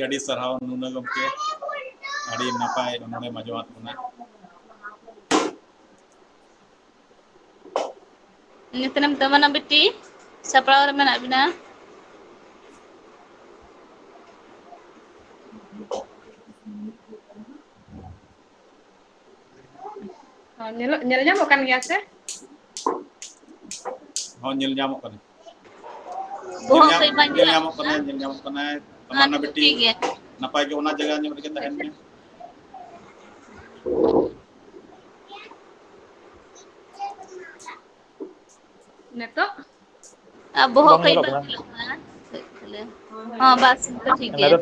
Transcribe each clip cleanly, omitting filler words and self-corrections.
ᱟᱹᱰᱤ ᱥᱟᱨᱦᱟᱣ ᱱᱩᱱᱟᱹ ᱜᱚᱢᱠᱮ ᱟᱹᱰᱤ ᱱᱟᱯᱟᱭ ᱚᱱᱚᱬᱦᱮ ᱟᱸᱡᱚᱢᱟᱫ ᱵᱚᱱᱟ ᱱᱤᱛᱱᱟᱢ ᱛᱟᱢᱟᱱᱟ ᱵᱤᱴᱤ ᱥᱟᱯᱲᱟᱣ ᱨᱮ ᱢᱮᱱᱟᱜ ᱵᱤᱱᱟ ᱧᱮᱞ ᱧᱟᱢᱚᱜ ᱠᱟᱱ ᱜᱮᱭᱟ ᱥᱮ ᱦᱚᱸ ᱧᱮᱞ ᱧᱟᱢᱚᱜ ᱠᱟᱱᱟ ᱵᱚᱦᱚᱜ ᱠᱟᱹᱡ ᱵᱟᱝ ᱧᱮᱞ ᱧᱮᱞᱚᱜ ᱧᱟᱢᱚᱜ ᱠᱟᱱᱟ ᱠᱟᱱᱟ ᱛᱟᱢᱟᱱᱟ ᱛᱚᱵᱮ ᱵᱤᱴᱤ ᱴᱷᱤᱠ ᱜᱮᱭᱟ ᱱᱟᱯᱟᱭ ᱜᱮ ᱚᱱᱟ ᱡᱟᱭᱜᱟ ᱧᱚᱜ ᱨᱮᱜᱮ ᱛᱟᱦᱮᱱ ᱢᱮ ᱱᱤᱛᱚᱜ ᱵᱚᱦᱚᱜ ᱠᱟᱹᱡ ᱵᱟᱝ ᱧᱮᱞᱚᱜ ᱠᱟᱱᱟ ᱦᱚᱸ ᱵᱟᱥ ᱱᱤᱛᱚᱜ ᱴᱷᱤᱠ ᱜᱮᱭᱟ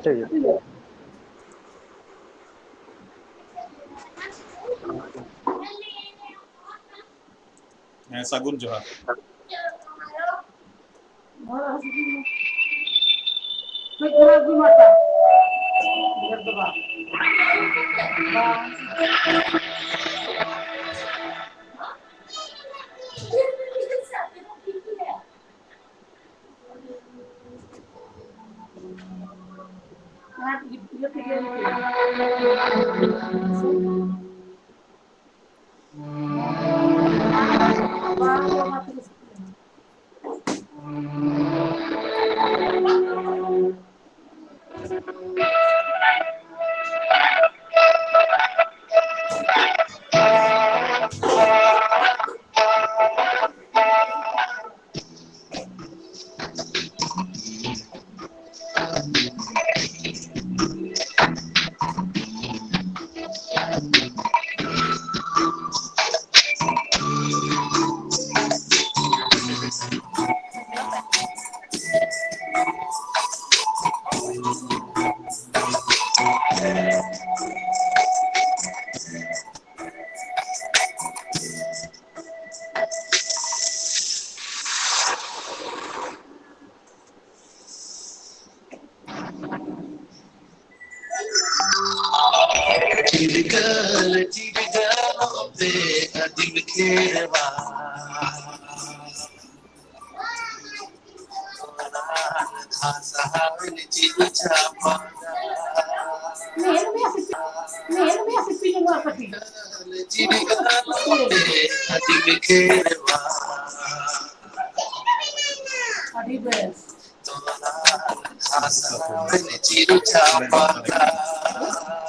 ᱦᱮᱸ ᱥᱟᱹᱜᱩᱱ ᱡᱚᱦᱟᱨ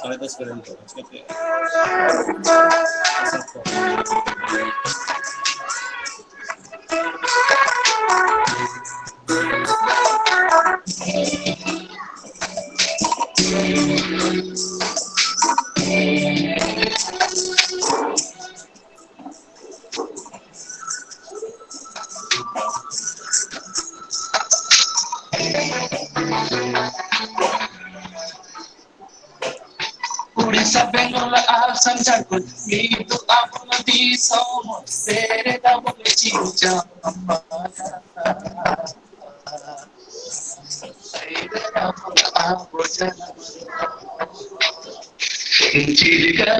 साढ़े 10 करें तो चिकाते Uliza Bengola Sanjakut, Mitu Abunadi Somo, Sere Dabu Chicha, Chiriga,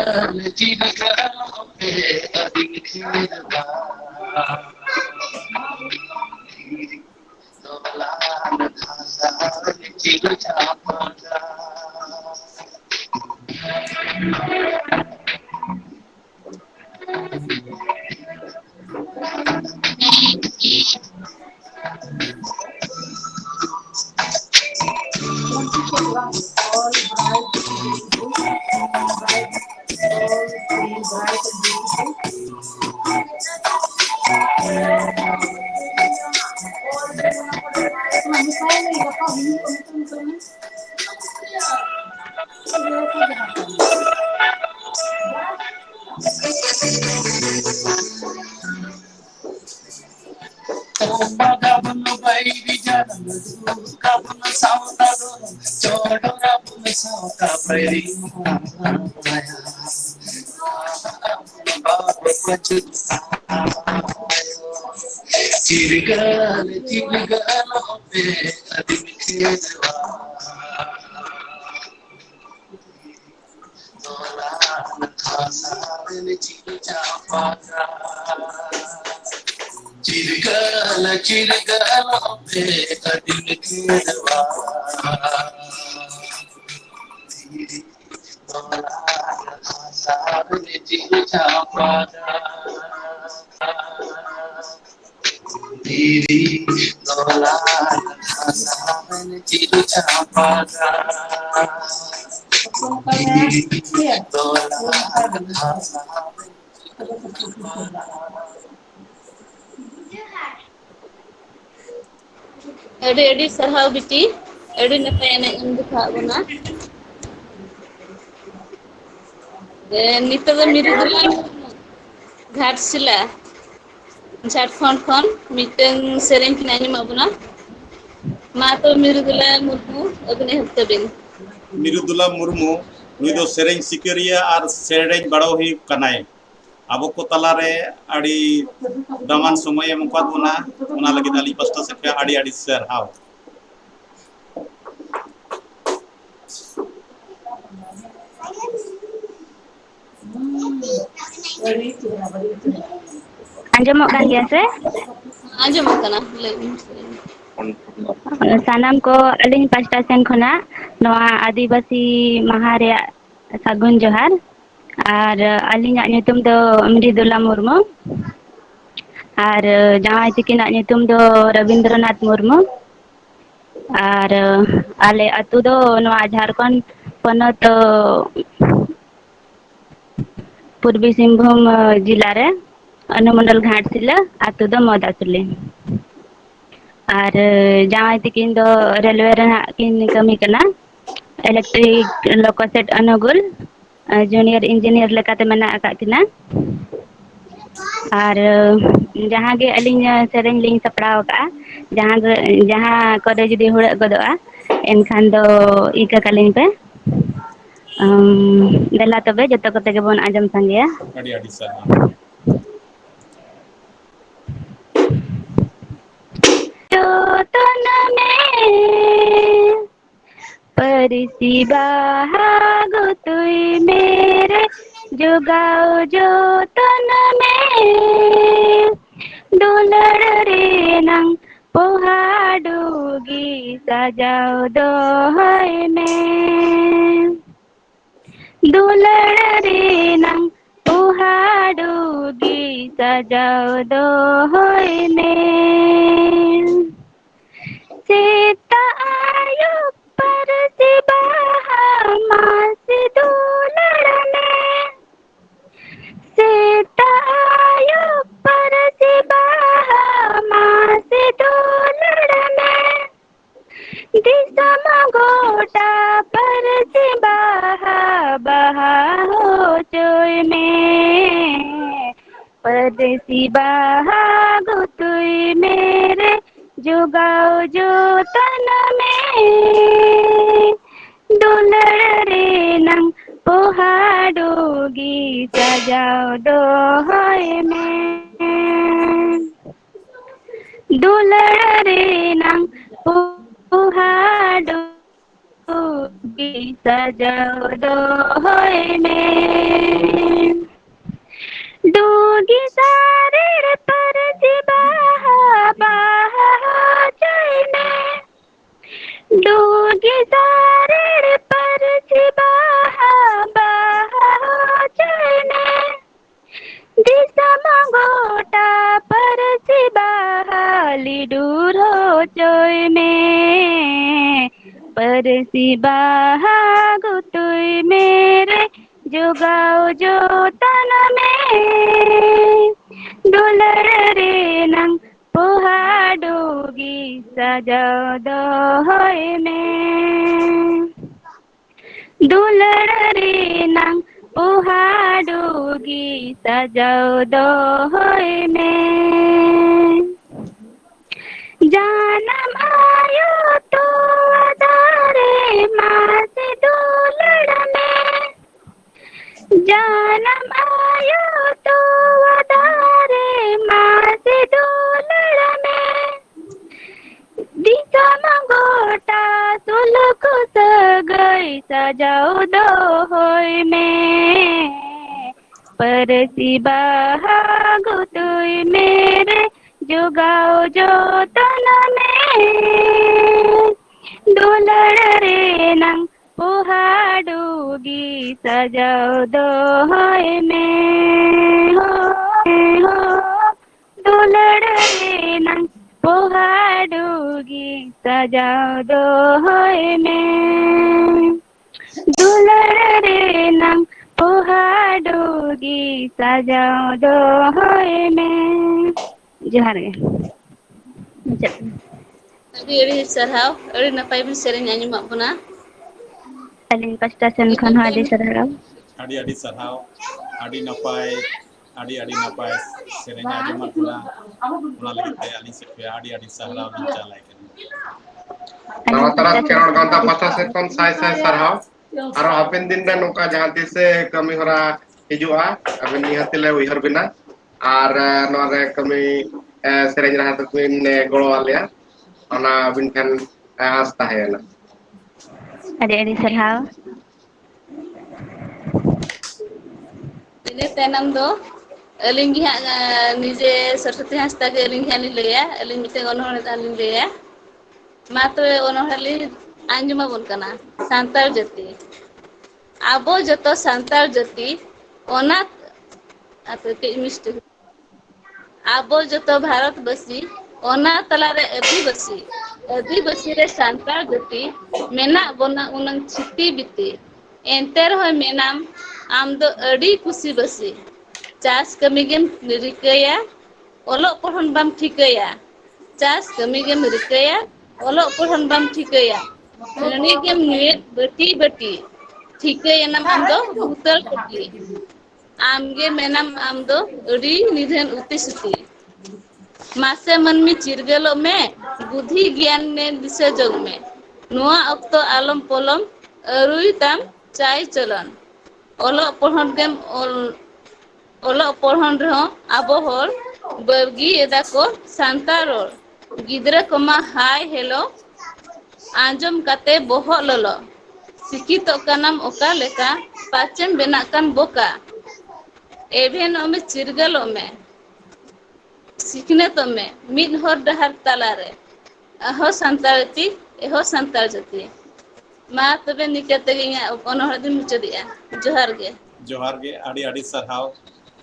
Adi sarhau biti. Adi napai enak dikha bona. Nito do Mirudula Ghatsila. Jharkhand khon miteng sereng kin anjum abuna. Ma to Mirudula Murmu abune habtabin. Mirudula Murmu ᱱᱩᱭ ᱫᱚ ᱥᱮᱨᱮᱧ ᱥᱤᱠᱟᱹᱨᱤᱭᱟᱹ ᱟᱨ ᱥᱮᱨᱮᱧ ᱵᱟᱲᱟᱣᱦᱤ ᱠᱟᱱᱟᱭ ᱟᱵᱚ ᱠᱚ ᱛᱟᱞᱟᱨᱮ ᱟᱹᱰᱤ ᱫᱟᱢᱟᱱ ᱥᱚᱢᱚᱭ ᱮᱢ ᱟᱠᱟᱫ ᱵᱚᱱᱟ ᱚᱱᱟ ᱞᱟᱹᱜᱤᱫ ᱟᱹᱞᱤᱧ ᱯᱟᱥᱴᱟ ᱥᱮᱫ ᱠᱷᱚᱱ ᱟᱹᱰᱤ ᱟᱹᱰᱤ ᱥᱟᱨᱦᱟᱣ Anjamok kan gaya se? Anjamok kana lay Sanam ko aling pasta sen khona noa Adibasi Maha reya sagun johar ar alinyak nyutum do Mirudula Murmu ar jawai tikinak nyutum do Rabindranath Murmu ar ale atu do noa Jharkhand ponot Purbi Simbhum jila re अनुमंडल घाटशिला आतु दो मोदासुली और जहाँ तिकिन दो railway रे किन कमी कना electric लोकोसेट Angul junior engineer लेकाते मना आका किना और जहाँ गे अलिंग सेरेंग लिंग सपड़ाव का जहाँ करे जुदी हुड़ गदोआ एनखान दो इका कलिंग पे देला तबे जतो कते के बोन आजम संगया ᱟᱹᱰᱤ ᱟᱹᱰᱤ ᱥᱟᱨᱦᱟᱣ तन में परसी बागो तुई मेरे जुगाओ जो तन में दुलड़ रे नंग पोहाडूगी सजाओ दोहय में दुलड़ रे नंग पोहाडूगी सजाओ दोहय में सीता आयु पर से बहा मास दुलड़ में सीता आयु पर से बहा मास दुलड़ में दिसम गोटा पर से बहा बहा हो चोय में परदेसी बहा गुतुई मेरे जुगाओ जो तन में दुलड़ रे नंग पोहाडोगी सजाओ दोहय में दुलड़ रे नंग पोहाडोगी सजाओ दोहय में डूगी सारे पर बहा बहा चैने डूगी सारे पर बहा बहा चैने दिसम गोटा पर बहा लिडूर हो चोय में पर बहा गुतुई मेरे जुगाओ जो तन में दुलड़ रे नंग पोहाडोगी सजाओ दोहय में दुलड़ रे नंग पोहाडोगी सजाओ दोहय में जानम आयो तो अदारे मास दुलड़ में जानम आयो तो अदारे मास दुलड़ में दिसम गोटा सुलख सगई सजाओ दोहय में परसी बहा गुतुई मेरे जुगाओ जो तन में दुलड़ रे नंग पोहाडूगी सजाओ दोहाय में हो दुलड़ रे नंग पोहाडूगी सजाओ दोहाय में दुलड़ रे नंग पोहाडूगी सजाओ दोहाय में जोहार गे मुचाद ᱟᱹᱰᱤ ᱥᱟᱨᱦᱟᱣ ᱟᱹᱰᱤ ᱱᱟᱯᱟᱭ ᱵᱤᱱ ᱥᱮᱨᱮᱧ ᱟᱸᱡᱚᱢᱟᱜ ᱵᱚᱱᱟ अलिंग पास्टा सेन खन हो आदि सरहाव ᱟᱹᱰᱤ ᱥᱟᱨᱦᱟᱣ ᱟᱹᱰᱤ ᱱᱟᱯᱟᱭ ᱟᱹᱰᱤ ᱱᱟᱯᱟᱭ ᱥᱮᱨᱮᱧ ᱟᱸᱡᱚᱢᱟᱫ ᱵᱚᱱᱟ ᱚᱱᱟ ᱞᱟᱹᱜᱤᱫ ᱛᱮ ᱟᱹᱞᱤᱧ ᱥᱮᱫ ᱠᱷᱚᱱ ᱟᱹᱰᱤ ᱥᱟᱨᱦᱟᱣ ᱞᱤᱧ ᱪᱟᱞᱟᱭ ᱠᱟᱱᱟ Nama taras kerana ganta pasca sekon saya sarhau. Aro hapen din dan nuka jahan tise kami hora hijua. Aben ni hatile wihar bina. Ar nore kami sereng rahat kuin golo alia. Ana bin kan asta hayana. adik-adik सरहाव ᱤᱱᱟᱹ ᱛᱟᱭᱱᱚᱢ ᱫᱚ ᱟᱹᱞᱤᱧ ᱜᱮ ᱦᱟᱸᱜ ᱱᱤᱡᱮ ᱥᱚᱨᱚᱥᱚᱛᱤ ᱦᱟᱸᱥᱫᱟ ᱜᱮ ᱟᱹᱞᱤᱧ ᱜᱮ ᱦᱟᱸᱜ ᱞᱤᱧ ᱞᱟᱹᱭᱟ ᱟᱹᱞᱤᱧ ᱢᱤᱫᱴᱮᱱ ᱚᱱᱚᱬᱦᱮ ᱫᱟᱜ ᱞᱤᱧ ᱞᱟᱹᱭᱟ ᱢᱟ ᱛᱚᱵᱮ ᱚᱱᱚᱬᱦᱮ ᱞᱤᱧ ᱟᱸᱡᱚᱢᱟᱵᱚᱱ ᱠᱟᱱᱟ ᱥᱟᱱᱛᱟᱲ ᱡᱟᱹᱛᱤ ᱟᱵᱚ ᱡᱚᱛᱚ ᱥᱟᱱᱛᱟᱲ ᱡᱟᱹᱛᱤ ᱚᱱᱟ ᱠᱟᱹᱡ ᱢᱤᱥᱴᱮ ᱟᱵᱚ ᱡᱚᱛᱚ ᱵᱷᱟᱨᱚᱛᱵᱟᱹᱥᱤ ᱚᱱᱟ ᱛᱟᱞᱟᱨᱮ ᱟᱹᱫᱤᱵᱟᱹᱥᱤ ᱨᱮ ᱥᱟᱱᱛᱟᱲ ᱡᱟᱹᱛᱤ ᱢᱮᱱᱟᱜ ᱵᱚᱱᱟ ᱩᱱᱟᱹᱝ ᱪᱷᱤᱛᱤ ᱵᱤᱛᱤ ᱮᱱᱛᱮ ᱨᱮᱦᱚᱸ ᱢᱮᱱᱟᱢ ᱟᱢ ᱫᱚ ᱟᱹᱰᱤ ᱠᱩᱥᱤᱵᱟᱹᱥᱤ ᱪᱟᱥ ᱠᱟᱹᱢᱤ ᱜᱮᱢ ᱨᱤᱠᱟᱹᱭᱟ ᱚᱞᱚᱜ ᱯᱚᱲᱦᱚᱱ ᱵᱟᱢ ᱴᱷᱤᱠᱟᱹᱭᱟ ᱪᱟᱥ ᱠᱟᱹᱢᱤ ᱜᱮᱢ ᱨᱤᱠᱟᱹᱭᱟ ᱚᱞᱚᱜ ᱯᱚᱲᱦᱚᱱ ᱵᱟᱢ ᱴᱷᱤᱠᱟᱹᱭᱟ ᱦᱟᱺᱰᱤ ᱜᱮᱢ ᱧᱩᱭᱮᱫ ᱵᱟᱹᱴᱤ ᱴᱷᱤᱠᱟᱹᱭᱮᱱᱟᱢ ᱟᱢ ᱫᱚ ᱵᱷᱩᱛᱟᱹᱲ ᱯᱟᱹᱴᱤ ᱟᱢᱜᱮ ᱢᱮᱱᱟᱢ ᱟᱢ ᱫᱚ ᱟᱹᱰᱤ ᱱᱤᱫᱷᱟᱹᱱ ᱩᱛᱤ ᱥᱩᱛᱤ ᱢᱟᱥᱮ ᱢᱟᱹᱱᱢᱤ ᱪᱤᱨᱜᱟᱹᱞᱚᱜ ᱢᱮ ᱵᱩᱫᱷᱤ ᱜᱮᱭᱟᱱ ne ᱫᱤᱥᱟᱹ ᱡᱚᱝ ᱢᱮ ᱱᱚᱣᱟ ᱚᱠᱛᱚ ᱟᱞᱚᱢ ᱯᱚᱞᱚᱢ ᱟᱹᱨᱩᱭ ᱛᱟᱢ ᱪᱟᱭ ᱪᱚᱞᱚᱱ ᱚᱞᱚᱜ ᱯᱚᱲᱦᱚᱱ ᱜᱮᱢ ᱚᱞᱚᱜ ᱯᱚᱲᱦᱚᱱ ᱨᱮᱦᱚᱸ ᱟᱵᱚ ᱦᱚᱲ ᱵᱟᱹᱜᱤᱭᱮᱫᱟ ᱠᱚ ᱥᱟᱱᱛᱟᱲ ᱨᱚᱲ ᱜᱤᱫᱽᱨᱟᱹ ᱠᱚᱢᱟ ᱦᱟᱭ ᱦᱮᱞᱳ ᱟᱸᱡᱚᱢ ᱠᱟᱛᱮ ᱵᱚᱦᱚᱜ ᱞᱚᱞᱚ ᱥᱤᱠᱷᱤᱛᱚᱜ ᱠᱟᱱᱟᱢ ᱚᱠᱟ ᱞᱮᱠᱟ ᱯᱟᱪᱮᱢ ᱵᱮᱱᱟᱜ ᱠᱟᱱ ᱵᱚᱠᱟ ᱮᱵᱷᱮᱱᱚᱜ ᱢᱮ ᱪᱤᱨᱜᱟᱹᱞᱚᱜ ᱢᱮ ᱥᱤᱠᱷᱱᱟᱹᱛᱚᱜ ᱢᱮ ᱢᱤᱫ ᱦᱚᱨ ᱰᱟᱦᱟᱨ ᱛᱟᱞᱟᱨᱮ ᱮᱦᱚ ᱥᱟᱱᱛᱟᱲ ᱡᱟᱹᱛᱤ ᱢᱟ ᱛᱚᱵᱮ ᱱᱤᱝᱠᱟᱹ ᱛᱮᱜᱮ ᱤᱧᱟᱹᱜ ᱚᱱᱚᱬᱦᱮ ᱫᱚᱧ ᱢᱩᱪᱟᱹᱫᱮᱜᱼᱟ ᱡᱚᱦᱟᱨ ᱜᱮ ᱡᱚᱦᱟᱨ ᱜᱮ ᱟᱹᱰᱤ ᱥᱟᱨᱦᱟᱣ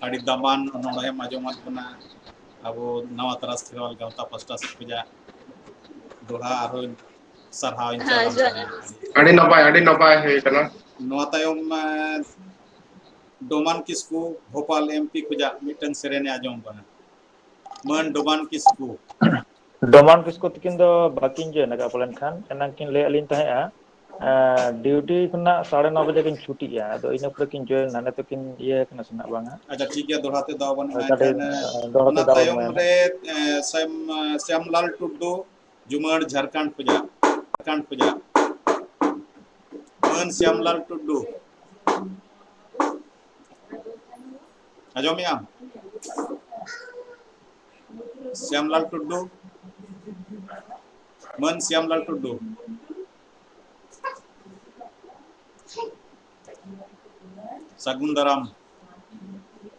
ᱟᱹᱰᱤ ᱫᱟᱢᱟᱱ ᱚᱱᱚᱬᱦᱮᱢ ᱟᱸᱡᱚᱢᱟᱫ ᱵᱚᱱᱟ ᱟᱵᱚ ᱱᱟᱣᱟ ᱛᱟᱨᱟᱥ ᱠᱷᱮᱨᱣᱟᱞ ᱜᱟᱶᱛᱟ ᱯᱟᱥᱴᱟ ᱥᱮᱫ ᱠᱷᱚᱱᱟᱜ ᱫᱚᱲᱦᱟ ᱟᱨᱦᱚᱸ ᱥᱟᱨᱦᱟᱣ ᱤᱧ ᱦᱮᱸ ᱪᱟᱞᱟᱢ ᱡᱚᱦᱟᱨ ᱠᱟᱱᱟ Adi napai he kana. ᱱᱚᱣᱟ ᱛᱟᱭᱚᱢ ᱰᱚᱢᱟᱱ ᱠᱤᱥᱠᱩ ᱵᱷᱳᱯᱟᱞ MP ᱠᱷᱚᱱᱟᱜ ᱢᱤᱫᱴᱟᱝ ᱥᱮᱨᱮᱧᱮ ᱟᱸᱡᱚᱢ ᱠᱟᱱᱟ ᱢᱟᱹᱱ ᱰᱚᱢᱟᱱ ᱠᱤᱥᱠᱩ ᱰᱚᱢᱟᱱ ᱠᱤᱥᱠᱩ ᱛᱤᱠᱤᱱ ᱫᱚ ᱵᱟᱹᱠᱤᱱ ᱡᱚᱭᱮᱱ ᱟᱠᱟᱫ ᱯᱟᱞᱮᱱ ᱠᱷᱟᱱ ᱮᱱᱟᱝ ᱠᱤᱱ ᱞᱟᱹᱭᱟᱫ ᱞᱤᱧ ᱛᱟᱦᱮᱸᱜᱼᱟ ᱰᱤᱭᱩᱴᱤ ᱠᱷᱚᱱᱟᱜ 9:30 ᱵᱟᱡᱮ ᱠᱤᱱ ᱪᱷᱩᱴᱤᱜᱼᱟ ᱟᱫᱚ ᱤᱱᱟᱹ ᱯᱚᱨᱮ ᱠᱤᱱ ᱡᱚᱭᱮᱱᱟ ᱱᱤᱛᱚᱜ ᱠᱤᱱ ᱤᱭᱟᱹ ᱠᱟᱱᱟ ᱥᱮ ᱱᱟᱜ ᱵᱟᱝᱟ ᱟᱪᱪᱷᱟ ᱴᱷᱤᱠ ᱜᱮᱭᱟ ᱫᱚᱲᱦᱟ ᱛᱮ ᱫᱟᱣ ᱵᱚᱱ ᱮᱢᱟᱭ ᱠᱟᱹᱴᱤᱡ ᱠᱷᱟᱱ ᱫᱚᱦᱲᱟ ᱚᱱᱟ ᱛᱮ ᱫᱟᱣ ᱵᱚᱱ ᱛᱟᱭᱚᱢ ᱮᱢᱟᱭᱟ ᱨᱮ ᱥᱭᱟᱢᱞᱟᱞ ᱴᱩᱰᱩ ᱡᱩᱢᱟᱹᱲ ᱡᱷᱟᱲᱠᱷᱚᱸᱰ ᱠᱷᱚᱱᱟᱜ ᱢᱟᱹᱱ ᱥᱭᱟᱢᱞᱟᱞ ᱴᱩᱰᱩ ᱟᱸᱡᱚᱢᱮᱜ ᱟᱢ ᱥᱭᱟᱢᱞᱟᱞ ᱴᱩᱰᱩ ᱢᱟᱹᱱ ᱥᱭᱟᱢᱞᱟᱞ ᱴᱩᱰᱩ ᱥᱟᱹᱜᱩᱱ ᱫᱟᱨᱟᱢ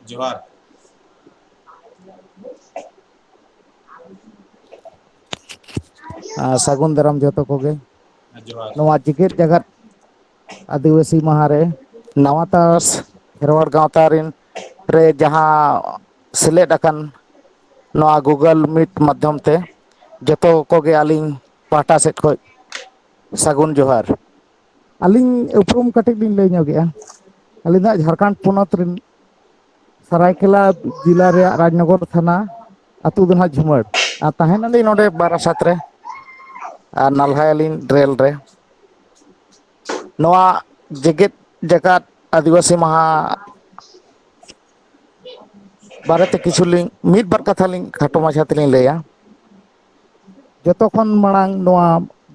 ᱡᱚᱦᱟᱨ ᱥᱟᱹᱜᱩᱱ ᱫᱟᱨᱟᱢ ᱡᱚᱛᱚ ᱠᱚᱜᱮ ᱡᱚᱦᱟᱨ ᱱᱚᱣᱟ ᱡᱮᱜᱮᱛ ᱡᱟᱠᱟᱛ ᱟᱹᱫᱤᱵᱟᱹᱥᱤ ᱢᱟᱦᱟ ᱨᱮ ᱱᱟᱣᱟ ᱛᱟᱨᱟᱥ ᱠᱷᱮᱨᱣᱟᱲ ᱜᱟᱶᱛᱟ ᱨᱮᱱ ᱨᱮ ᱡᱟᱦᱟᱸ ᱥᱮᱞᱮᱫ ᱟᱠᱟᱱ ᱱᱚᱣᱟ ᱜᱩᱜᱩᱞ ᱢᱤᱴ ᱢᱟᱫᱽᱫᱷᱚᱢ ᱛᱮ ᱡᱚᱛᱚ ᱠᱚᱜᱮ ᱟᱹᱞᱤᱧ ᱯᱟᱦᱴᱟ ᱥᱮᱫ ᱠᱷᱚᱱ ᱥᱟᱹᱜᱩᱱ ᱡᱚᱦᱟᱨ ᱟᱹᱞᱤᱧ ᱩᱯᱨᱩᱢ ᱠᱟᱹᱴᱤᱡ ᱞᱤᱧ ᱞᱟᱹᱭ ᱧᱚᱜᱮᱜᱼᱟ ᱟᱹᱞᱤᱧ ᱫᱚ ᱡᱷᱟᱲᱠᱷᱚᱸᱰ ᱯᱚᱱᱚᱛ ᱨᱮᱱ ᱥᱟᱨᱟᱭᱠᱮᱞᱟ ᱡᱮᱞᱟ ᱨᱮᱭᱟᱜ ᱨᱟᱡᱽᱱᱚᱜᱚᱨ ᱛᱷᱟᱱᱟ ᱟᱹᱛᱩ ᱫᱚ ᱦᱟᱸᱜ ᱡᱷᱩᱢᱟᱹᱲ ᱟᱨ ᱛᱟᱦᱮᱱᱟᱞᱤᱧ ᱱᱚᱰᱮ ᱵᱟᱨᱟᱥᱟᱛ ᱨᱮ ᱟᱨ ᱱᱟᱞᱦᱟᱭᱟᱞᱤᱧ ᱨᱮᱹᱞ ᱨᱮ ᱱᱚᱣᱟ ᱡᱮᱜᱮᱛ ᱡᱟᱠᱟᱛ ᱟᱹᱫᱤᱵᱟᱹᱥᱤ ᱢᱟᱦᱟ ᱵᱟᱨᱮᱛᱮ ᱢᱤᱫ ᱵᱟᱨ ᱠᱟᱛᱷᱟ ᱞᱤᱧ ᱠᱷᱟᱴᱚ ᱢᱟᱪᱷᱟ ᱛᱮᱞᱤᱧ ᱞᱟᱹᱭᱟ ᱡᱚᱛᱚ ᱠᱷᱚᱱ ᱢᱟᱲᱟᱝ ᱱᱚᱣᱟ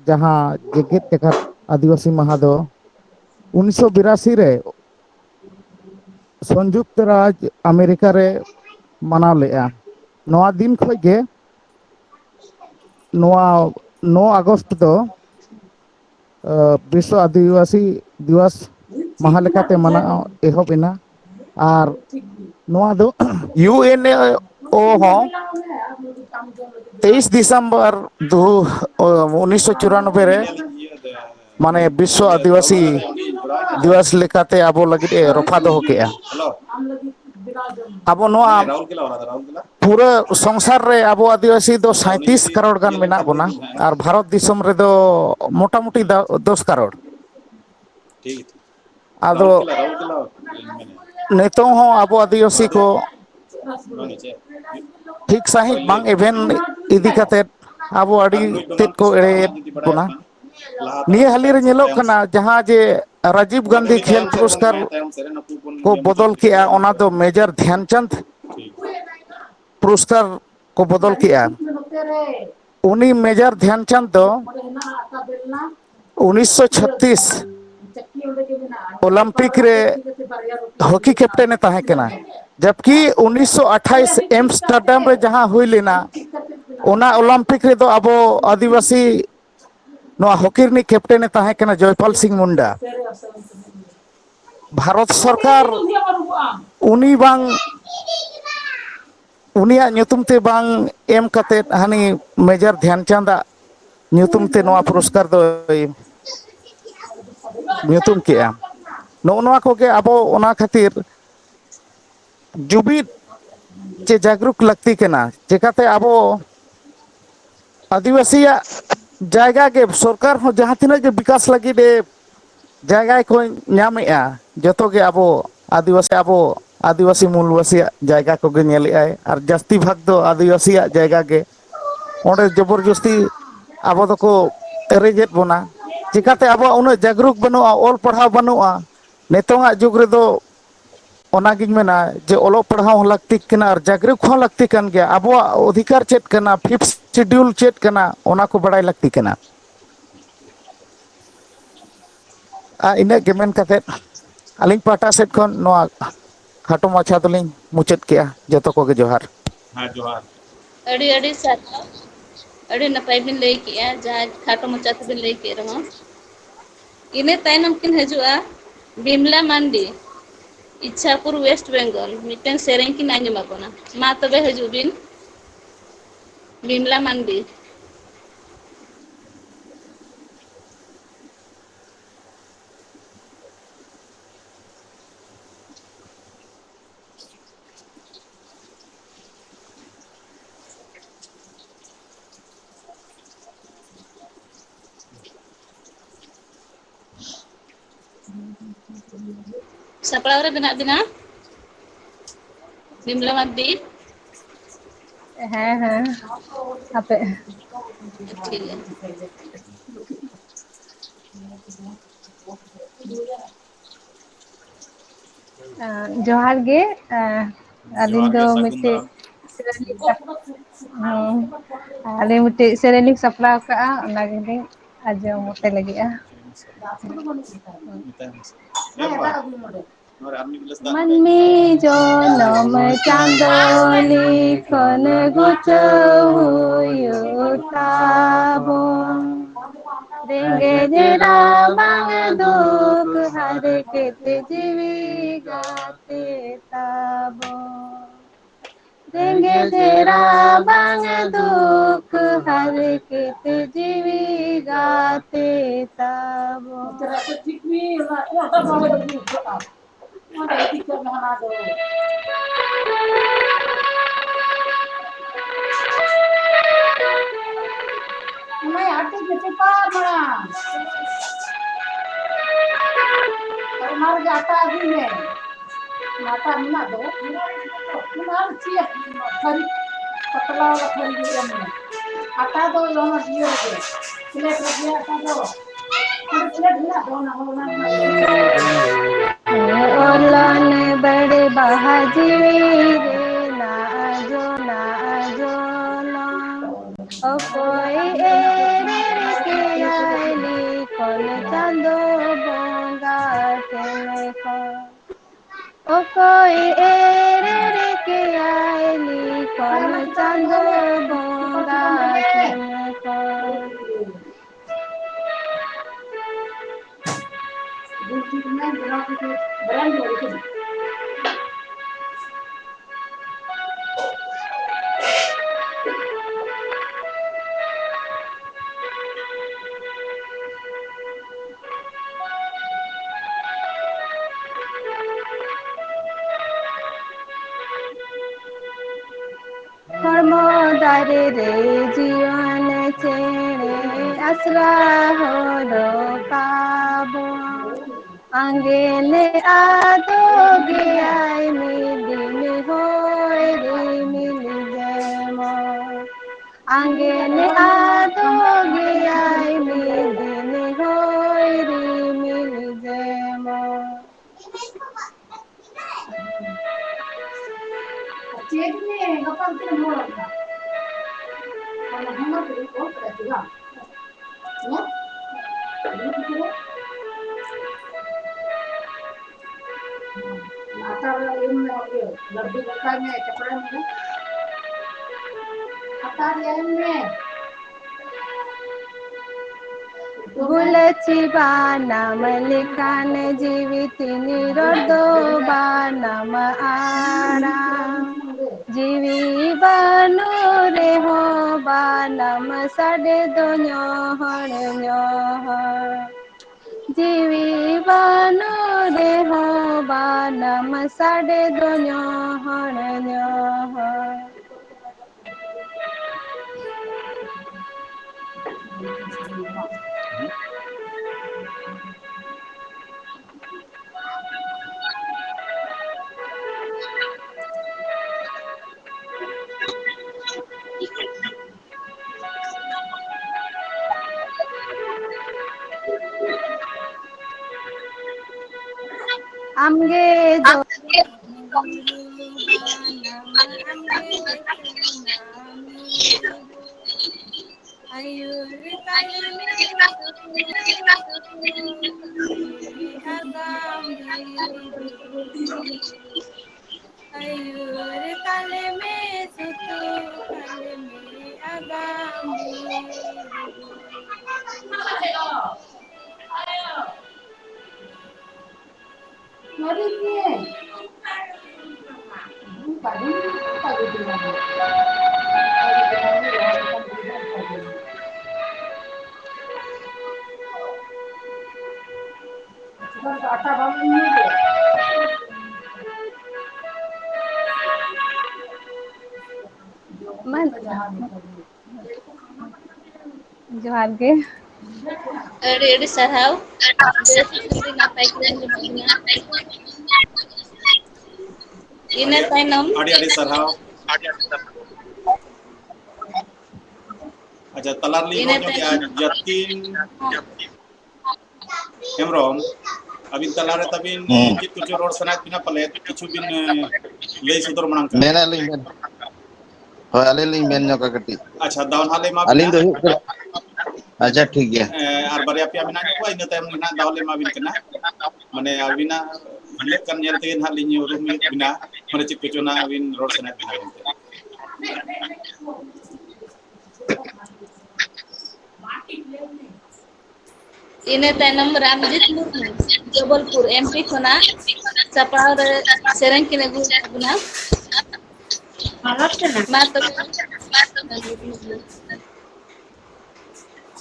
ᱡᱟᱦᱟᱸ ᱡᱮᱜᱮᱛ ᱡᱟᱠᱟᱛ ᱟᱹᱫᱤᱵᱟᱹᱥᱤ ᱢᱟᱦᱟ ᱫᱚ 1982 ᱨᱮ ᱥᱚᱝᱡᱩᱠᱛᱚ ᱨᱟᱡᱽ ᱟᱢᱮᱨᱤᱠᱟ ᱨᱮ ᱢᱟᱱᱟᱣ ᱞᱮᱜᱼᱟ ᱱᱚᱣᱟ ᱫᱤᱱ ᱠᱷᱚᱱ ᱜᱮ ᱱᱚᱣᱟ 9 ᱟᱜᱚᱥᱴ ᱫᱚ ᱵᱤᱥᱥᱚ ᱟᱹᱫᱤᱵᱟᱹᱥᱤ ᱫᱤᱵᱚᱥ ᱢᱟᱦᱟ ᱞᱮᱠᱟᱛᱮ ᱢᱟᱱᱟᱣ ᱮᱦᱚᱵ ᱮᱱᱟ ᱟᱨ ᱱᱚᱣᱟ ᱫᱚ UNESCO ᱦᱚᱸ 23 ᱫᱤᱥᱚᱢᱵᱚᱨ 1994 ᱨᱮ ᱢᱮᱱᱮᱜᱼᱟ ᱞᱤᱧ ᱢᱟᱱᱮ ᱵᱤᱥᱥᱚ ᱟᱹᱫᱤᱵᱟᱹᱥᱤ ᱫᱤᱵᱚᱥ ᱞᱮᱠᱟᱛᱮ ᱟᱵᱚ ᱞᱟᱹᱜᱤᱫ ᱮ ᱨᱚᱯᱷᱟ ᱫᱚᱦᱚ ᱠᱮᱜᱼᱟ᱾ हेलो ᱟᱵᱚ नहीं ᱱᱚᱣᱟ राहुल के लाओ राहुल के ला ᱯᱩᱨᱟᱹ ᱥᱚᱝᱥᱟᱨ ᱨᱮ ᱟᱵᱚ ᱟᱹᱫᱤᱵᱟᱹᱥᱤ ᱫᱚ राहुल नहीं 37 ᱠᱟᱨᱳᱲ ᱜᱟᱱ ये ᱢᱮᱱᱟᱜ लेनखान ᱵᱚᱱᱟ, मुर्मू है ᱟᱨ ᱵᱷᱟᱨᱚᱛ ᱫᱤᱥᱚᱢ ᱨᱮᱫᱚ ᱢᱚᱴᱟᱢᱩᱴि 10 ᱠᱟᱨᱳᱲ᱾ ठीक है ᱟᱫᱚ राहुल के ला मैंने ᱱᱤᱛᱚᱝ ᱦᱚᱸ ᱟᱵᱚ आदिवासी को ᱵᱟᱝ ᱪᱮ ᱴᱷᱤक ᱥᱟᱺᱦᱤᱡ ᱵᱟᱝ ᱮᱵᱷᱮᱱ ᱤᱫᱤ ᱠᱟᱛᱮᱫ ᱟᱵᱚ ᱟᱨ ᱟᱹᱰᱤ ᱱᱩᱭ ᱛᱮᱫ ᱰᱳᱱᱟᱞᱰ ᱠᱚ ᱠᱤᱥᱠᱩ ᱮᱲᱮᱭᱮᱫ ᱟᱢᱟᱜ ᱡᱩᱫᱤ ᱵᱟᱲᱟᱭ ᱵᱚᱱᱟ᱾ ᱠᱷᱟᱱ ᱞᱟᱦᱟ ᱱᱤᱭᱟᱹ ᱛᱟᱭᱚᱢ ᱦᱟᱹᱞᱤ ᱨᱮ ᱛᱟᱭᱚᱢ ᱧᱮᱞᱚᱜ ᱛᱟᱭᱚᱢ ᱠᱟᱱᱟ ᱡᱟᱦᱟᱸ ᱡᱮ ᱨᱟᱡᱤᱵ ᱚᱱᱟ ᱫᱚ ᱜᱟᱱᱫᱷᱤ ᱩᱱᱤ ᱠᱷᱮᱞ ᱛᱟᱭᱚᱢ ᱥᱮᱫ ᱨᱮ ᱯᱩᱨᱚᱥᱠᱟᱨ ᱢᱮᱱᱟᱭᱟ ᱛᱟᱭᱚᱢ ᱥᱮᱫ ᱨᱮ ᱱᱩᱠᱩ ᱯᱩᱱ ᱠᱚ ᱜᱮ ᱢᱩᱪᱟᱹᱫ ᱵᱚᱫᱚᱞ ᱨᱮ ᱠᱮᱜᱼᱟ, ᱢᱮᱱᱟᱭᱟ ᱚᱱᱟ ᱫᱚ ᱢᱮᱡᱚᱨ ᱫᱷᱮᱱᱪᱟᱸᱫᱽ ᱴᱷᱤक ᱯᱩᱨᱚᱥᱠᱟᱨ ᱠᱚ ᱵᱚᱫᱚᱞ ᱠᱮᱜᱼᱟ᱾ ᱩᱱᱤ ᱢᱮᱡᱚᱨ ᱫᱷᱮᱱᱪᱟᱸᱫᱽ ᱫᱚ 1936 ᱚᱞᱤᱢᱯᱤᱠ ᱨᱮ ᱦᱚᱠᱤ ᱠᱮᱯᱴᱮᱱᱮ ᱛᱟᱦᱮᱸ ᱠᱟᱱᱟ, ᱡᱟᱵᱠᱤ 1928 एम्स्टर्डम ᱨᱮ ᱡᱟᱦᱟᱸ ᱦᱩᱭ ᱞᱮᱱᱟ ᱚᱱᱟ ᱚᱞᱤᱢᱯᱤᱠ ᱨᱮᱫᱚ ᱟᱵᱚ ᱟᱹᱫᱤᱵᱟᱹᱥᱤ ᱱᱚᱣᱟ ᱦᱚᱠᱤ ᱨᱤᱱᱤᱡ ᱠᱮᱯᱴᱮᱱᱮ ᱛᱟᱦᱮᱸ ᱠᱟᱱᱟ ᱡᱚᱭᱯᱟᱞ ᱥᱤᱝ ᱢᱩᱱᱰᱟ᱾ ᱵᱷᱟᱨᱚᱛ ᱥᱚᱨᱠᱟᱨ ᱩᱱᱤ ᱵᱟᱝ ᱩᱱᱤᱭᱟᱜ ᱧᱩᱛᱩᱢ ᱛᱮ ᱵᱟᱝ ᱮᱢ ᱠᱟᱛᱮᱫ ᱦᱟᱹᱱᱤ ᱢᱮᱡᱚᱨ ᱫᱷᱮᱱᱪᱟᱸᱫᱽᱼᱟᱜ ᱧᱩᱛᱩᱢ ᱛᱮ ᱱᱚᱣᱟ ᱯᱩᱨᱚᱥᱠᱟᱨ ᱫᱚᱭ ᱧᱩᱛᱩᱢ ᱠᱮᱜᱼᱟ᱾ ᱱᱚᱜᱼᱚ ᱱᱚᱣᱟ ᱠᱚᱜᱮ ᱟᱵᱚ ᱚᱱᱟ ᱠᱷᱟᱹᱛᱤᱨ ᱡᱩᱢᱤᱫ ᱪᱮ ᱡᱟᱜᱽᱨᱩᱠ ᱞᱟᱹᱠᱛᱤ ᱠᱟᱱᱟ, ᱪᱮᱠᱟᱛᱮ ᱟᱵᱚ ᱟᱹᱫᱤᱵᱟᱹᱥᱤᱭᱟᱜ ᱡᱟᱭᱜᱟ ᱜᱮ ᱥᱚᱨᱠᱟᱨ ᱦᱚᱸ ᱡᱟᱦᱟᱸ ᱛᱤᱱᱟᱹᱜ ᱜᱮ ᱵᱤᱠᱟᱥ ᱞᱟᱹᱜᱤᱫ ᱡᱟᱭᱜᱟ ᱠᱚᱭ ᱧᱟᱢᱮᱜᱼᱟ, ᱡᱚᱛᱚᱜᱮ ᱟᱵᱚ ᱟᱹᱫᱤᱵᱟᱹᱥᱤ ᱢᱩᱞᱵᱟᱹᱥᱤᱭᱟᱜ ᱡᱟᱭᱜᱟ ᱠᱚᱜᱮ ᱧᱮᱞᱮᱫᱼᱟᱭ, ᱟᱨ ᱡᱟᱹᱥᱛᱤ ᱵᱷᱟᱜᱽ ᱫᱚ ᱟᱹᱫᱤᱵᱟᱹᱥᱤᱭᱟᱜ ᱡᱟᱭᱜᱟ ᱜᱮ ᱚᱸᱰᱮ ᱡᱚᱵᱚᱨ ᱡᱚᱥᱛᱤ ᱟᱵᱚ ᱫᱚᱠᱚ ᱨᱮᱡᱮᱫ ᱵᱚᱱᱟ᱾ ᱪᱤᱠᱟᱹᱛᱮ ᱟᱵᱚᱣᱟᱜ ᱩᱱᱟᱹᱜ ᱡᱟᱜᱽᱨᱩᱠ ᱵᱟᱹᱱᱩᱜᱼᱟ, ᱚᱞ ᱯᱟᱲᱦᱟᱣ ᱵᱟᱹᱱᱩᱜᱼᱟ᱾ ᱱᱤᱛᱚᱝᱼᱟᱜ ᱡᱩᱜᱽ ᱨᱮᱫᱚ ᱚᱱᱟᱜᱤᱧ ᱢᱮᱱᱟ ᱡᱮ ᱚᱞᱚᱜ ᱯᱟᱲᱦᱟᱣ ᱦᱚᱸ ᱞᱟᱹᱠᱛᱤᱜ ᱠᱟᱱᱟ ᱟᱨ ᱡᱟᱜᱨᱤᱠ ᱦᱚᱸ ᱞᱟᱹᱠᱛᱤ ᱠᱟᱱ ᱜᱮᱭᱟ᱾ ᱟᱵᱚᱣᱟᱜ ᱚᱫᱷᱤᱠᱟᱨ ᱪᱮᱫ ᱠᱟᱱᱟ, ᱯᱷᱤᱯᱛᱷ ᱥᱤᱰᱩᱞ ᱪᱮᱫ ᱠᱟᱱᱟ, ᱚᱱᱟ ᱠᱚ ᱵᱟᱲᱟᱭ ᱞᱟᱹᱠᱛᱤ ᱠᱟᱱᱟ᱾ ᱟᱨ ᱤᱱᱟᱹᱜ ᱜᱮ ᱢᱮᱱ ᱠᱟᱛᱮᱫ ᱟᱹᱞᱤᱧ ᱯᱟᱦᱴᱟ ᱥᱮᱫ ᱠᱷᱚᱱ ᱱᱚᱣᱟ ᱠᱷᱟᱴᱚ ᱢᱟᱪᱷᱟ ᱫᱚᱞᱤᱧ ᱢᱩᱪᱟᱹᱫ ᱠᱮᱜᱼᱟ᱾ ᱡᱚᱛᱚ ᱠᱚᱜᱮ ᱡᱚᱦᱟᱨ᱾ ᱦᱮᱸ ᱡᱚᱦᱟᱨ᱾ ᱟᱹᱰᱤ ᱟᱹᱰᱤ ᱥᱟᱨᱦᱟᱣ, ᱟᱹᱰᱤ ᱱᱟᱯᱟᱭ ᱵᱤᱱ ᱞᱟᱹᱭ ᱠᱮᱜᱼᱟ, ᱡᱟᱦᱟᱸ ᱠᱷᱟᱴᱚ ᱢᱟᱪᱷᱟ ᱛᱮᱵᱤᱱ ᱞᱟᱹᱭ ᱠᱮᱫ ᱨᱮᱦᱚᱸ᱾ ᱤᱱᱟᱹ ᱛᱟᱭᱱᱚᱢ ᱠᱤᱱ ᱦᱤᱡᱩᱜᱼᱟ ᱵᱤᱢᱞᱟ ᱢᱟᱱᱰᱤ, ᱤᱪᱪᱷᱟᱯᱩᱨ ᱳᱭᱮᱥᱴ ᱵᱮᱝᱜᱚᱞ, ᱢᱤᱫᱴᱮᱱ ᱥᱮᱨᱮᱧ ᱠᱤᱱ ᱟᱸᱡᱚᱢ ᱟᱵᱚᱱᱟ᱾ ᱢᱟ ᱛᱚᱵᱮ ᱦᱤᱡᱩᱜ ᱵᱤᱱ ᱵᱤᱢᱞᱟ ᱢᱟᱱᱰᱤ᱾ ᱥᱟᱯᱲᱟᱣ ᱨᱮ ᱢᱮᱱᱟᱜ ᱵᱤᱱᱟ ᱵᱤᱢᱞᱟ ᱢᱟᱱᱰᱤ? ᱦᱮᱸ ᱦᱮᱸ ᱦᱟᱯᱮ ᱴᱷᱤᱠ ᱜᱮᱭᱟ᱾ ᱡᱚᱦᱟᱨ ᱜᱮ, ᱟᱹᱞᱤᱧ ᱡᱚᱦᱟᱨ ᱫᱚ ᱜᱮ ᱥᱟᱹᱜᱩᱱ ᱢᱤᱫᱴᱮᱡ ᱫᱟᱨᱟᱢ ᱟᱹᱞᱤᱧ ᱢᱤᱫᱴᱮᱡ ᱥᱮᱨᱮᱧ ᱞᱤᱧ ᱥᱟᱯᱲᱟᱣ ᱠᱟᱜᱼᱟ, ᱚᱱᱟ ᱜᱮᱞᱤᱧ ᱟᱸᱡᱚᱢ ᱢᱚᱴᱮ ᱞᱟᱹᱜᱤᱫᱼᱟ᱾ ᱢᱟᱹᱱᱢᱤ ᱡᱚᱱᱚᱢ ᱪᱟᱸᱫᱳ ᱞᱤᱠᱷᱚᱱ ᱜᱩᱪᱷᱟᱹᱣ ᱦᱩᱭᱩᱜ ᱛᱟᱵᱚᱱ, ᱨᱮᱸᱜᱮᱡ ᱨᱟᱵᱟᱝ ᱫᱩᱠ ᱦᱟᱨᱠᱮᱛ ᱡᱤᱣᱤ ᱜᱟᱛᱮ ᱛᱟᱵᱚᱱ, ᱨᱮᱸᱜᱮᱡ ᱨᱟᱵᱟᱝ ᱫᱩᱠ ᱦᱟᱨᱠᱮᱛ ᱡᱤᱣᱤ ᱜᱟᱛᱮ ᱛᱟᱵᱚᱱ᱾ ᱚᱱᱟ ᱨᱮᱜᱮ ᱟᱴᱟ ᱟᱹᱜᱩᱭ ᱢᱮ, ᱟᱴᱟ ᱢᱮᱱᱟᱜ ᱫᱚ ᱚᱱᱟ ᱪᱮᱫ ᱛᱷᱟᱹᱨᱤ ᱯᱟᱛᱞᱟ ᱣᱟᱞᱟ ᱛᱷᱟᱹᱨᱤ ᱜᱮ ᱮᱢ ᱢᱮ᱾ ᱟᱴᱟ ᱫᱚ ᱚᱱᱟ ᱤᱭᱟᱹ ᱨᱮᱜᱮ ᱯᱞᱮᱴ ᱨᱮᱜᱮ ᱟᱴᱟ ᱫᱚ ᱚᱸᱰᱮ ᱯᱞᱮᱴ ᱢᱮᱱᱟᱜ ᱫᱚ ᱚᱱᱟ ᱚᱞᱚᱱ ᱵᱟᱲᱮ ᱵᱟᱦᱟ ᱡᱤᱣᱤ ᱨᱮ ᱱᱟᱡᱚ ᱱᱟᱡᱚ ᱞᱚᱝ, ᱚᱠᱚᱭ ᱮᱨᱮᱲ ᱠᱮᱭᱟᱭ ᱞᱤᱠᱷᱚᱱ ᱪᱟᱸᱫᱳ ᱵᱚᱸᱜᱟ ᱴᱷᱮᱱ ᱠᱷᱚᱱ, ᱚᱠᱚᱭ ᱮᱨᱮᱲ ᱠᱮᱭᱟᱭ ᱞᱤᱠᱷᱚᱱ ᱪᱟᱸᱫᱳ ᱵᱚᱸᱜᱟ ᱴᱷᱮᱱ ᱠᱷᱚᱱ᱾ hormo dare re jiwan chere asra horo kabo angele ado giyai midin hoy re mil jemo angele ado giyai midin hoy re mil jemo Cek nih, kapan kita mulai? Kalau hanya beri kau berarti lah. Ya? Ini kita. Atar ini lagi, lebih bukannya cepat ni. Atar ini. गुलची बानम लिखान जीवित निरोधो बानम आरा जीवी बानो रे हो बानम साडे दोन्यो हणन्यो जीवी बानो रे हो बानम साडे दोन्यो हणन्यो amge jo ayur kalme ayur kalme sutu kalme agam Mari ni. Tadi tadi bilang. Sudah kata bang ini dia. man जोहार के Adi sarhau. Bes seperti ngapai kalian jemaatnya. Ina tainam. Adi sarhau. Aja talar li Ina ronyo dia tainam. Jatin Hemrom. Abin talare tabin jit kucu ror sanak pina palet kichu bin lay sudor manangka. Mena aling men. Hoy aling men nyo ka kati. Acha daun hale ma Aling do aja ठीक है. ar barya pia mina ko ina tayam mina dawle ma bin kana. Mane abina hilet kan nyel tegen hal linyo rum bina mane chik kucu na abin ror sanak bina. Ina tainam Ramjit Murmu. Jabalpur MP khona sapar serang kine guna. Mato.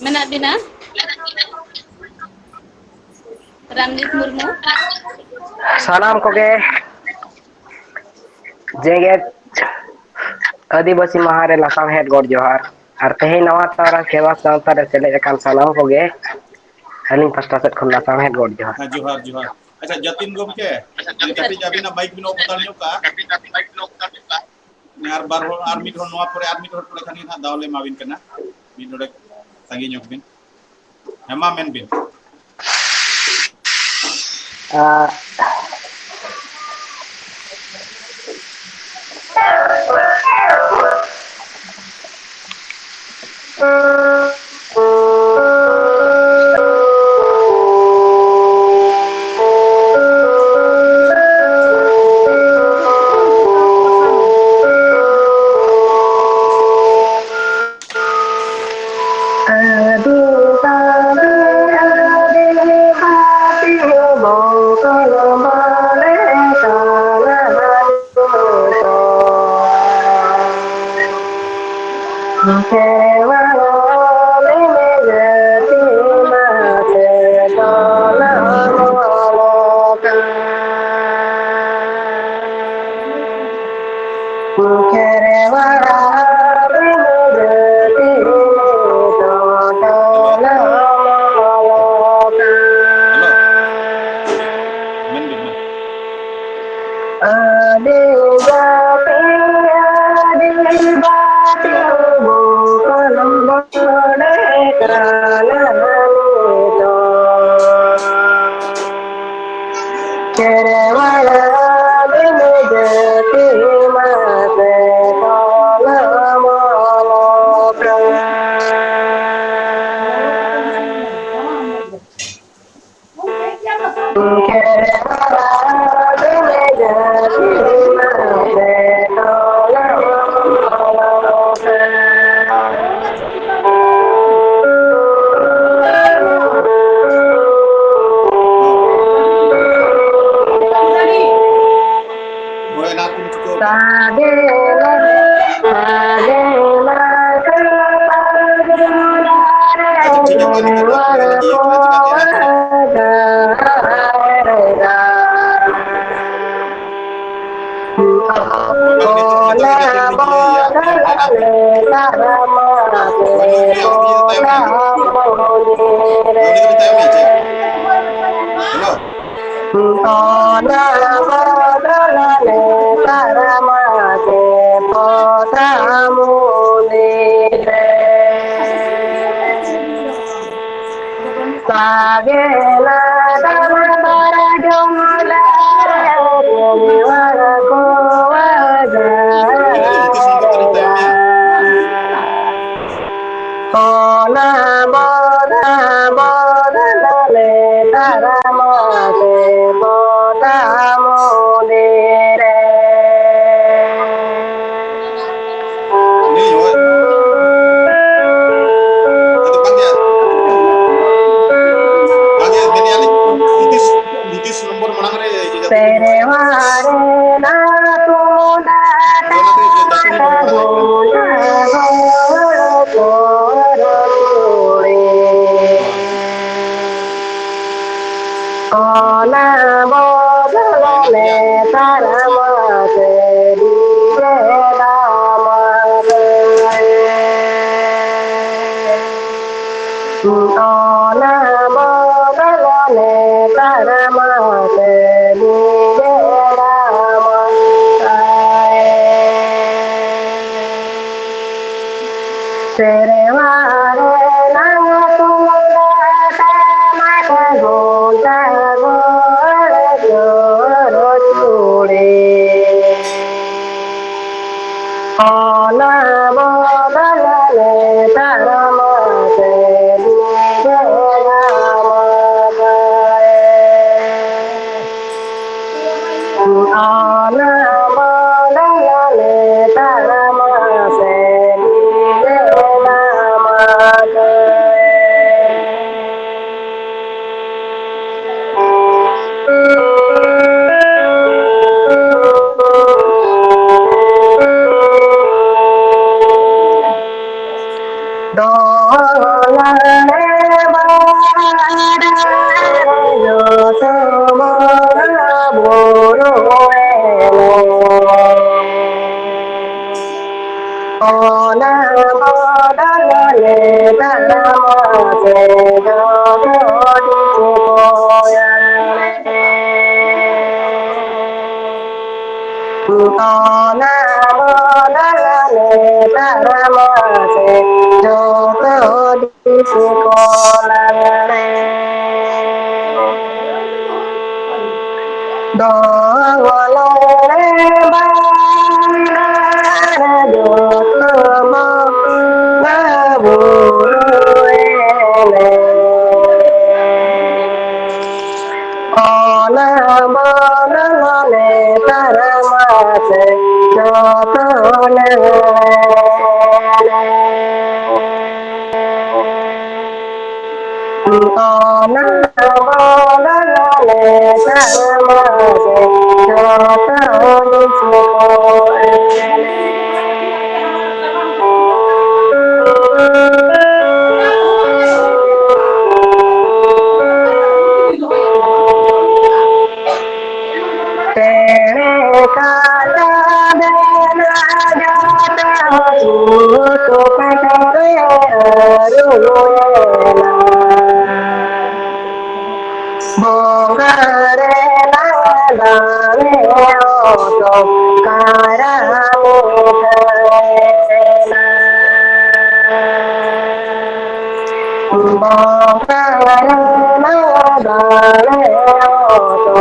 Mana bina? Ramjit Murmu. Salam koge जेगेट आदिवासी महारे लसाम head God जोहार और तेहे नवा तारा सेवा संस्था रे सेले एकान सानाम Koge हलिंग pasta set खन लसाम head God जोहार Ha johar johar. Acha Jatin gomke. Tapi jabina baik bino patal nyoka. Ni ar bar ar mit hon noa pore ar mit hon pore khani ha dawle ma bin kana. Bin dodek tangi nyok bin. Hema men bin. Kerewala binujati totala maloka. Main bin man. Adi jati bukan bodekalalanito. Kerewala binujati mate tola maloka. Kerewala binujati mate tola maloka. Boy natin cukup. Cincin apa nih tuh? Lagi sutu katare ruyena bongare dale oto karame bongare dale oto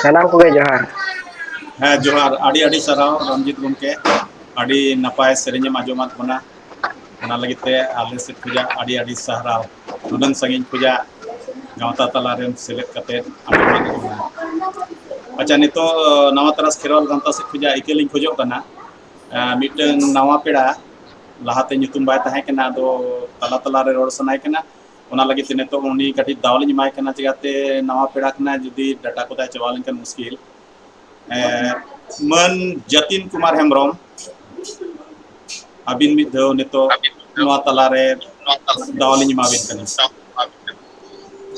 Salam kowe johar. ᱦᱮᱸ ᱡᱚᱦᱟᱨ ᱟᱹᱰᱤ ᱟᱹᱰᱤ ᱥᱟᱨᱦᱟᱣ ᱨᱚᱧᱡᱤᱛ ᱜᱚᱢᱠᱮ ᱟᱹᱰᱤ ᱱᱟᱯᱟᱭ ᱥᱮᱨᱮᱧᱮᱢ ᱟᱸᱡᱚᱢᱟᱫ ᱵᱚᱱᱟ ᱚᱱᱟ ᱞᱟᱹᱜᱤᱫ ᱛᱮ ᱟᱞᱮ ᱥᱮᱫ ᱠᱷᱚᱡᱟᱜ ᱟᱹᱰᱤ ᱟᱹᱰᱤ ᱥᱟᱨᱦᱟᱣ ᱱᱩᱱᱟᱹᱝ ᱥᱟᱺᱜᱤᱧ ᱠᱷᱚᱡᱟᱜ ᱜᱟᱶᱛᱟ ᱛᱟᱞᱟᱨᱮᱢ ᱥᱮᱞᱮᱫ ᱠᱟᱛᱮᱫ ᱟᱸᱡᱚᱢᱟᱫ ᱵᱚᱱᱟ ᱟᱪᱪᱷᱟ ᱱᱤᱛᱚᱜ ᱱᱟᱣᱟ ᱛᱟᱨᱟᱥ ᱠᱷᱮᱨᱣᱟᱞ ᱜᱟᱶᱛᱟ ᱥᱮᱫ ᱠᱷᱚᱡᱟᱜ ᱤᱠᱟᱹᱞᱤᱧ ᱠᱷᱚᱡᱚᱜ ᱠᱟᱱᱟ ᱢᱤᱫᱴᱟᱝ ᱱᱟᱣᱟ ᱯᱮᱲᱟ ᱞᱟᱦᱟᱛᱮ ᱧᱩᱛᱩᱢ ᱵᱟᱭ ᱛᱟᱦᱮᱸ ᱠᱟᱱᱟ ᱟᱫᱚ ᱛᱟᱞᱟᱨᱮ ᱨᱚᱲ ᱥᱟᱱᱟᱭ ᱠᱟᱱᱟ ᱚᱱᱟ ᱞᱟᱹᱜᱤᱫ ᱛᱮ ᱱᱤᱛᱚᱜ ᱩᱱᱤ ᱠᱟᱹᱴᱤᱡ ᱫᱟᱣ ᱞᱤᱧ ᱮᱢᱟᱭ ᱠᱟᱱᱟ ᱪᱤᱠᱟᱹᱛᱮ ᱱᱟᱣᱟ ᱯᱮᱲᱟ ᱠᱟᱱᱟᱭ ᱡᱩᱫᱤ ᱰᱟᱴᱟ ᱠᱚ ᱛᱟᱭ ᱪᱟᱵᱟ ᱞᱮᱱᱠᱷᱟᱱ ᱢᱩᱥᱠᱤᱞ ᱢᱟᱹᱱ ᱡᱟᱛᱤᱱ ᱠᱩᱢᱟᱨ ᱦᱮᱢᱵᱨᱚᱢ ᱟᱹᱵᱤᱱ ᱢᱤᱫ ᱫᱷᱟᱣ ᱱᱤᱛᱚᱜ ᱱᱚᱣᱟ ᱛᱟᱞᱟᱨᱮ ᱫᱟᱣ ᱞᱤᱧ ᱮᱢᱟᱵᱤᱱ ᱠᱟᱱᱟ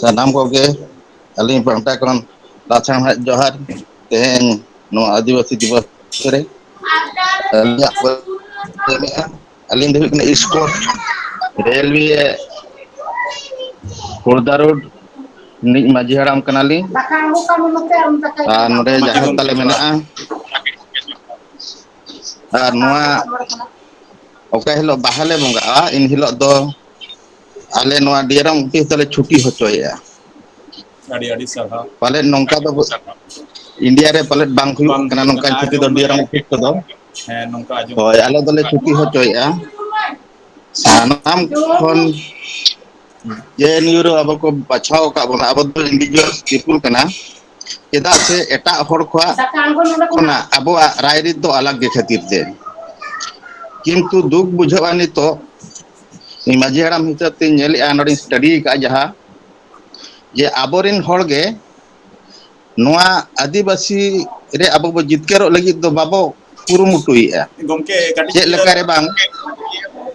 ᱥᱟᱱᱟᱢ ᱠᱚᱜᱮ ᱟᱹᱞᱤᱧ ᱯᱟᱦᱴᱟ ᱠᱷᱚᱱ ᱞᱟᱪᱷᱟᱲ ᱡᱚᱦᱟᱨ ᱛᱮᱦᱮᱧ ᱱᱚᱣᱟ ᱟᱹᱫᱤᱵᱟᱹᱥᱤ ᱫᱤᱵᱚᱥ ᱨᱮ ᱟᱹᱞᱤᱧᱟᱜ ᱟᱹᱞᱤᱧ ᱫᱚ ᱦᱩᱭᱩᱜ ᱠᱟᱱᱟ ᱥᱯᱳᱨᱴ ᱨᱮᱞᱣᱮ ᱠᱷᱳᱨᱫᱟ ᱨᱳᱰ ᱨᱤᱱᱤᱡ ᱢᱟᱺᱡᱷᱤ ᱦᱟᱲᱟᱢ ᱠᱟᱱᱟᱞᱤᱧ ᱟᱨ ᱱᱚᱰᱮ ᱢᱟᱪᱷᱟ ᱡᱟᱦᱮᱨ ᱜᱚᱢᱠᱮ ᱛᱟᱞᱮ ᱡᱚᱦᱟᱨ ᱢᱮᱱᱟᱜᱼᱟ ᱟᱨ ᱱᱚᱣᱟ ᱚᱠᱟ ᱦᱤᱞᱳᱜ ᱵᱟᱦᱟᱞᱮ ᱵᱚᱸᱜᱟᱜᱼᱟ ᱤᱱ ᱦᱤᱞᱳᱜ ᱫᱚ ᱟᱞᱮ ᱱᱚᱣᱟ ᱰᱤᱭᱟᱨᱟᱢ ᱚᱯᱷᱤᱥ ᱫᱚᱞᱮ ᱪᱷᱩᱴᱤ ᱦᱚᱪᱚᱭᱮᱫᱼᱟ ᱟᱹᱰᱤ ᱟᱹᱰᱤ ᱥᱟᱨᱦᱟᱣ ᱯᱟᱞᱮᱫ ᱱᱚᱝᱠᱟ ᱫᱚ ᱤᱱᱰᱤᱭᱟ ᱨᱮ ᱯᱟᱞᱮᱫ ᱵᱟᱝ ᱦᱩᱭᱩᱜ ᱠᱟᱱᱟ ᱱᱚᱝᱠᱟᱱ ᱪᱷᱩᱴᱤ ᱫᱚ ᱰᱤᱭᱟᱨᱟᱢ ᱚᱯᱷᱤᱥ ᱠᱚᱫᱚ ᱦᱮᱸ ᱱᱚᱝᱠᱟ ᱟᱸᱡᱚᱢ ᱦᱳᱭ ᱟᱞᱮ ᱫᱚᱞᱮ ᱪᱷᱩᱴᱤ ᱦᱚᱪᱚᱭᱮᱫᱼᱟ ᱥᱟᱱᱟᱢ ᱠᱷᱚᱱ ᱡᱮᱱᱤᱭᱩ ᱨᱮ ᱟᱵᱚ ᱠᱚ ᱵᱟᱪᱷᱟᱣ ᱟᱠᱟᱫ ᱵᱚᱱᱟ ᱟᱵᱚ ᱫᱚ ᱤᱱᱰᱤᱡᱩᱣᱟᱞ ᱯᱤᱯᱩᱞ ᱠᱟᱱᱟ ᱪᱮᱫᱟᱜ ᱥᱮ ᱮᱴᱟᱜ ᱦᱚᱲ ᱠᱷᱚᱱᱟᱜ ᱟᱵᱚᱣᱟᱜ ᱨᱟᱭᱨᱤᱛ ᱫᱚ ᱟᱞᱟᱜ ᱜᱮ ᱠᱷᱟᱹᱛᱤᱨ ᱛᱮ ᱠᱤᱱᱛᱩ ᱫᱩᱠ ᱵᱩᱡᱷᱟᱹᱜᱼᱟ ᱱᱤᱛᱚᱜ ᱢᱟᱺᱡᱷᱤ ᱦᱟᱲᱟᱢ ᱦᱤᱥᱟᱹᱵ ᱛᱮᱧ ᱧᱮᱞᱮᱫᱼᱟ ᱱᱚᱰᱮᱧ ᱥᱴᱟᱰᱤ ᱟᱠᱟᱫᱼᱟ ᱡᱟᱦᱟᱸ ᱡᱮ ᱟᱵᱚᱨᱮᱱ ᱦᱚᱲᱜᱮ ᱱᱚᱣᱟ ᱟᱹᱫᱤᱵᱟᱹᱥᱤ ᱨᱮ ᱟᱵᱚ ᱵᱚ ᱡᱤᱛᱠᱟᱹᱨᱚᱜ ᱞᱟᱹᱜᱤᱫ ᱫᱚ ᱵᱟᱵᱚ ᱠᱩᱨᱩᱢᱩᱴᱩᱭᱮᱫᱼᱟ ᱜᱚᱢᱠᱮ ᱠᱟᱹᱴᱤᱡ ᱪᱮᱫ ᱤᱭᱟᱹ ᱞᱮᱠᱟᱨᱮ ᱵᱟᱝ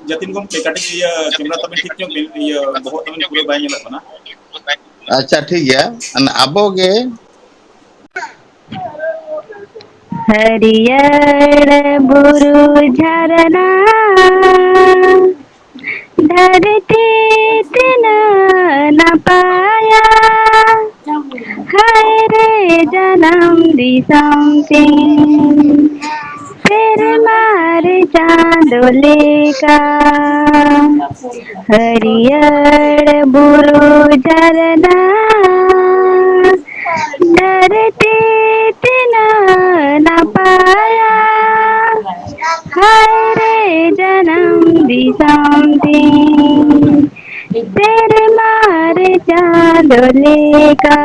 ᱡᱟᱛᱤᱱ ᱜᱚᱢᱠᱮ ᱠᱟᱹᱴᱤᱡ ᱤᱭᱟᱹ ᱠᱮᱢᱮᱨᱟ ᱛᱟᱵᱤᱱ ᱴᱷᱤᱠ ᱧᱚᱜ ᱵᱤᱱ ᱤᱭᱟᱹ ᱵᱚᱦᱚᱜ ᱛᱟᱵᱤᱱ ᱯᱩᱨᱟᱹ ᱵᱟᱭ ᱧᱮᱞᱚᱜ ᱠᱟᱱᱟ ᱟᱪᱪᱷᱟ ᱴᱷᱤक ᱜᱮᱭᱟ ᱟᱵᱚ ᱜᱮ हरियर बुरु झरना धरती तीन न पाया जन्म दिसम तीन तेरे मारे चांदो लेका हरियर बुरु झरना डरते तिना न पाया हाय रे जन्म दिसम दिन तेरे मारे चांदो लेका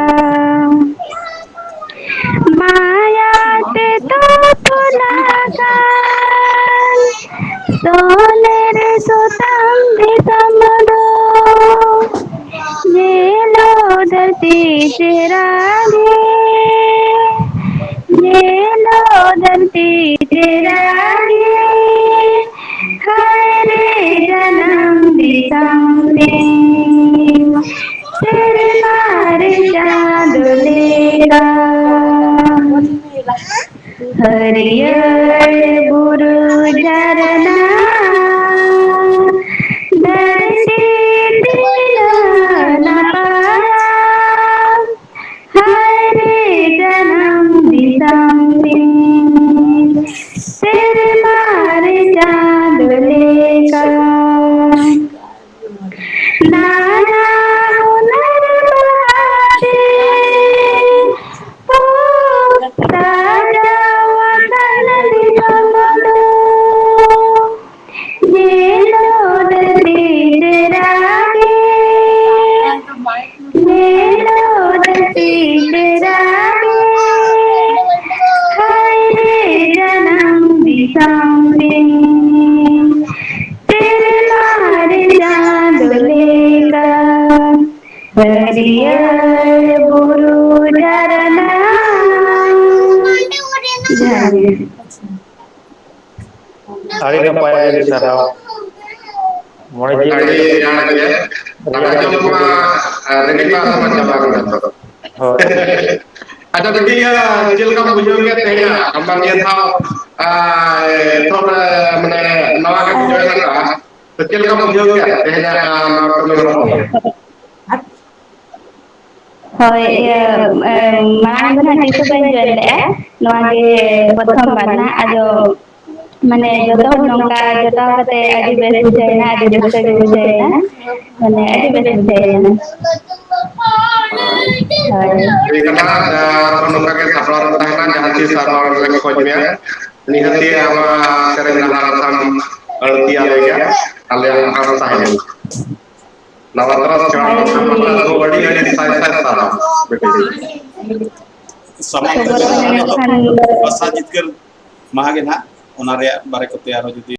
माया से तो पुलागा सोनेर सुतम दिसम दो ये लो धरती तेरा ये लो धरती तेरा हाय रे जन्म दिसम दिन तेरे मारे चांद लेगा हरियर बुरु झरना धरती तिना न पाया हाय रे जन्म दिसम दिन तेरे मारे चांद लेगा नाना हुनर बहारे ओ साजा वतन दिसम दो ये लो धरती तेरा ये लो धरती तेरा हाय रे जन्म दिसम दिन तेरे मारे चांद लेगा हरियर बुरु झरना Ari napa ya di sarau? Mulai Tadi jadi yang ya, agak cuma Renita sama cabang itu. Ada lagi ya, jil kamu bujurnya tehnya, ambang yang tahu, mana nawa kamu bujurnya kan? Kecil kamu bujurnya tehnya kami Hoi marang do na tisu ban join le noa ge prothom bar na ado mane joto nongka joto kate adi bes bujhaina adi raska ge bujhaina mane adi bes bujhaina Jadi karena nongka ke sabaran tahanan jahat si sabaran lagi kojnya, nihati ama sering naharasan altia lega, alian akan sahnya. Nawatras jangan sampai body ada di saya salah. Sama bahasa jitkir mahagin ha, onaria bare kote aro judi